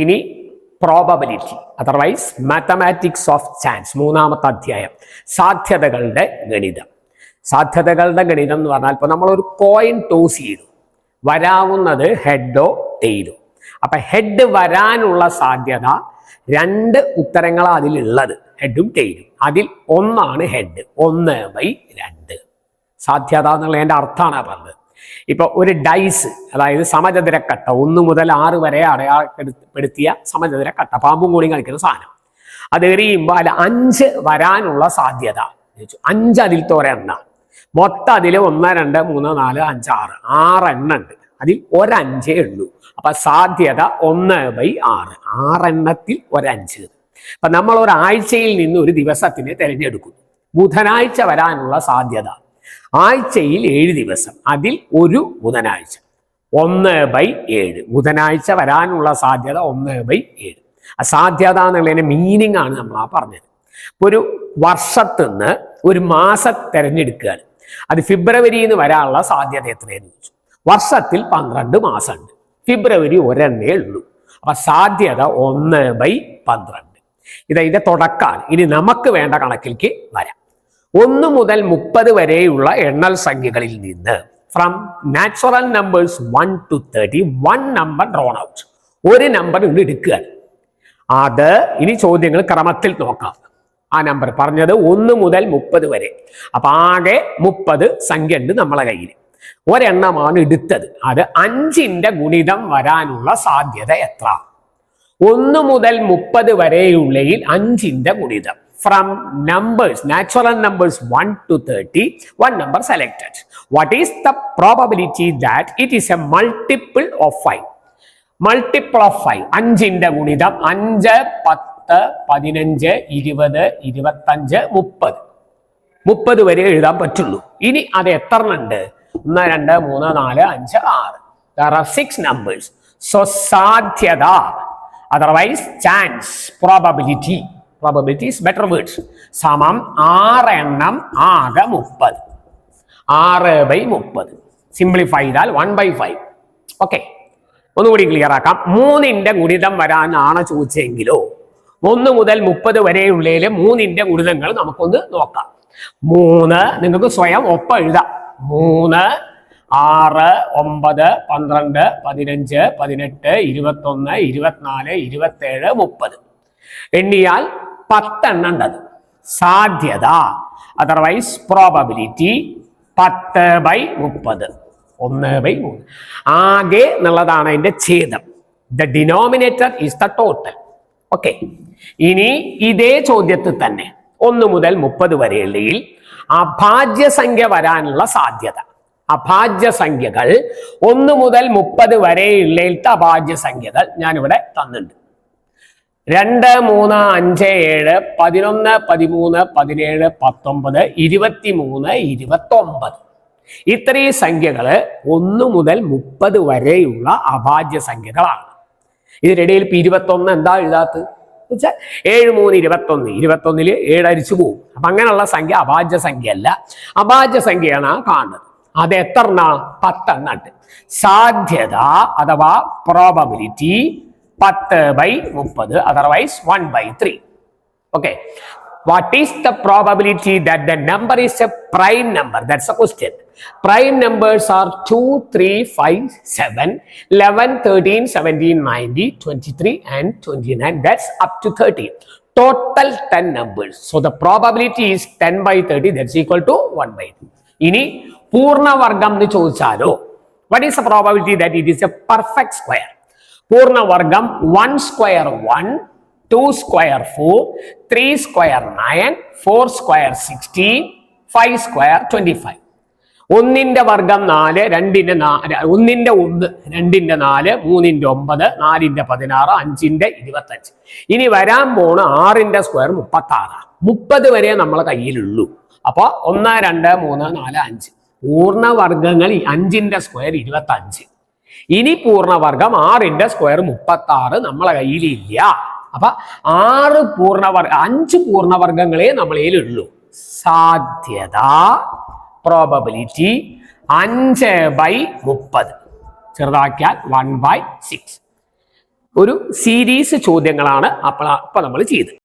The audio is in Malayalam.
ഇനി probability otherwise mathematics of chance, മൂന്നാമത്തെ അധ്യായം, സാധ്യതകളുടെ ഗണിതം. സാധ്യതകളുടെ ഗണിതം എന്ന് പറഞ്ഞാൽ ഇപ്പോൾ നമ്മളൊരു കോയിൻ ടോസ് ചെയ്തു, വരാവുന്നത് ഹെഡോ ടെയിലോ. അപ്പൊ ഹെഡ് വരാനുള്ള സാധ്യത 2 ഉത്തരങ്ങളാണ് അതിലുള്ളത്, ഹെഡും ടെയിലും. അതിൽ ഒന്നാണ് ഹെഡ്, 1/2 സാധ്യത എന്നുള്ളതിൻ്റെ അർത്ഥമാണ് പറഞ്ഞത്. ഇപ്പൊ ഒരു ഡൈസ്, അതായത് സമചതുരക്കട്ട, 1 മുതൽ 6 വരെ അടയാളപ്പെടുത്തിയ സമചതുരക്കട്ട, പാമ്പും കൂടി കളിക്കുന്ന സാധനം, അത് എറിയുമ്പോൾ അതിൽ 5 വരാനുള്ള സാധ്യത 5 അതിലത്തെ ഒരെണ്ണം. മൊത്തം അതിൽ 1 2 3 4 5 6 6 എണ്ണം ഉണ്ട്, അതിൽ 1 5 ഉള്ളൂ. അപ്പൊ സാധ്യത 1/6, 6 എണ്ണത്തിൽ 1 5. അപ്പൊ നമ്മൾ ഒരാഴ്ചയിൽ നിന്ന് ഒരു ദിവസത്തിനെ തിരഞ്ഞെടുക്കുന്നു. ബുധനാഴ്ച വരാനുള്ള സാധ്യത, ആഴ്ചയിൽ 7 ദിവസം, അതിൽ ഒരു ബുധനാഴ്ച, 1/7. ബുധനാഴ്ച വരാനുള്ള സാധ്യത 1/7. അസാധ്യത എന്നുള്ളതിന്റെ മീനിങ് ആണ് നമ്മൾ പറഞ്ഞത്. ഒരു വർഷത്തിൽ നിന്ന് ഒരു മാസം തിരഞ്ഞെടുക്കുകയാണ്, അത് ഫെബ്രുവരിയിൽ വരാനുള്ള സാധ്യത എത്രയെന്ന് ചോദിച്ചു. വർഷത്തിൽ 12 മാസമുണ്ട്, ഫെബ്രുവരി ഒരെണ്ണേ ഉള്ളൂ. അപ്പൊ സാധ്യത 1/12. ഇതിന്റെ തുടക്കമാണ്. ഇനി നമുക്ക് വേണ്ട കണക്കിലേക്ക് വരാം. 1 മുതൽ 30 വരെയുള്ള എണ്ണൽ സംഖ്യകളിൽ നിന്ന് from natural numbers 1 to 30 1 number drone out, ഒരു നമ്പർ ഇവിടെ എടുക്കുകയാണ്. അത് ഇനി ചോദ്യങ്ങൾ ക്രമത്തിൽ നോക്കാം. ആ നമ്പർ പറഞ്ഞത് 1 മുതൽ 30 വരെ. അപ്പൊ ആകെ 30 സംഖ്യ ഉണ്ട് നമ്മളെ കയ്യിൽ. ഒരെണ്ണമാണ് എടുത്തത്, അത് 5ന്റെ ഗുണിതം വരാനുള്ള സാധ്യത എത്ര? 1 മുതൽ 30 വരെയുള്ളതിൽ 5ന്റെ ഗുണിതം. From numbers, natural numbers 1 to 30, one number selected. What is the probability that it is a multiple of 5? Multiple of 5. 5ന്റെ ഗുണിതം 5, 10, 15, 20, 25, 30. 30 വരെ എഴുതാൻ പറ്റുള്ളൂ. ഇനി അത് എത്ര ഉണ്ട്? 1 2 3 4 5 6. There are 6 numbers. So സാധ്യത, otherwise chance, probability is better words, സമം 6 എണ്ണം ആകെ 30. 6/30 സിംപ്ലിഫൈ ചെയ്താൽ 1/5. ഓക്കെ, ഒന്നുകൂടി ക്ലിയർ ആക്കാം. 3ന്റെ ഗുണിതം വരാനാണ് ചോദിച്ചെങ്കിലോ 1 മുതൽ 30 വരെയുള്ളതിൽ 3ന്റെ ഗുണിതങ്ങൾ നമുക്കൊന്ന് നോക്കാം. 3 നിങ്ങൾക്ക് സ്വയം ഒപ്പം എഴുതാം. 3, 6, 9, 12, 15, 18, 21, 24, 27, 30 എണ്ണിയാൽ 10 എണ്ണം ഉണ്ടത്. സാധ്യത അതർവൈസ് പ്രോബബിലിറ്റി 10/30, 1/3. ആകെ എന്നുള്ളതാണ് അതിന്റെ ഛേദം. The denominator is the total. Okay, ഇനി ഇതേ ചോദ്യത്തിൽ തന്നെ 1 മുതൽ 30 വരെയുള്ളതിൽ അഭാജ്യസംഖ്യ വരാനുള്ള സാധ്യത. അഭാജ്യസംഖ്യകൾ 1 മുതൽ 30 വരെയുള്ളതിലത്തെ അഭാജ്യസംഖ്യകൾ ഞാനിവിടെ തന്നിട്ടുണ്ട്. 2, 3, 5, 7, 11, 13, 17, 19, 23, 29. ഇത്രയും സംഖ്യകള് 1 മുതൽ 30 വരെയുള്ള അഭാജ്യ സംഖ്യകളാണ്. ഇതിനിടയിൽ 21 എന്താ എഴുതാത്തത്? 7, 3, 21. 21-ല് 7 അരിച്ചു പോകും. അപ്പൊ അങ്ങനെയുള്ള സംഖ്യ അഭാജ്യ സംഖ്യ അല്ല, അഭാജ്യ സംഖ്യയാണ് കാണുന്നത്. അത് എത്ര? 10 എണ്ണം ഉണ്ട്. സാധ്യത അഥവാ probability 10/30, otherwise 1/3. Okay, what is the probability that the number is a prime number? That's the question. Prime numbers are 2, 3, 5, 7, 11, 13, 17, 19, 23 and 29. That's up to 30. Total 10 numbers. So the probability is 10/30. That's equal to 1/3. ഇനി പൂർണ്ണവർഗം എന്ന് ചോദിച്ചാലോ, what is the probability that it is a perfect square? പൂർണ്ണവർഗം 1 square 1, 2 square 4, 3 square 9, 4 square 16, 5 square 25. 1ന്റെ വർഗം 4, 2ന്റെ 4, 1ന്റെ 1, 2ന്റെ 4, 3ന്റെ 9, 4ന്റെ 16, 5ന്റെ 25. ഇനി വരാൻ പോണ 6ന്റെ സ്ക്വയർ 36. 30 വരെ നമ്മളെ കയ്യിലുള്ളൂ. അപ്പൊ 1 2 3 4 5. പൂർണ്ണവർഗങ്ങൾ 5ന്റെ സ്ക്വയർ 25. ഇനി പൂർണ്ണവർഗം 6ന്റെ സ്ക്വയർ 36 നമ്മളെ കയ്യിലില്ല. അപ്പൊ 5 പൂർണ്ണവർഗങ്ങളെ നമ്മളെ കയ്യിലുള്ളൂ. സാധ്യത പ്രോബബിലിറ്റി 5/30 ചെറുതാക്കിയാൽ 1/6. ഒരു സീരീസ് ചോദ്യങ്ങളാണ് അപ്പോൾ നമ്മൾ ചെയ്തത്.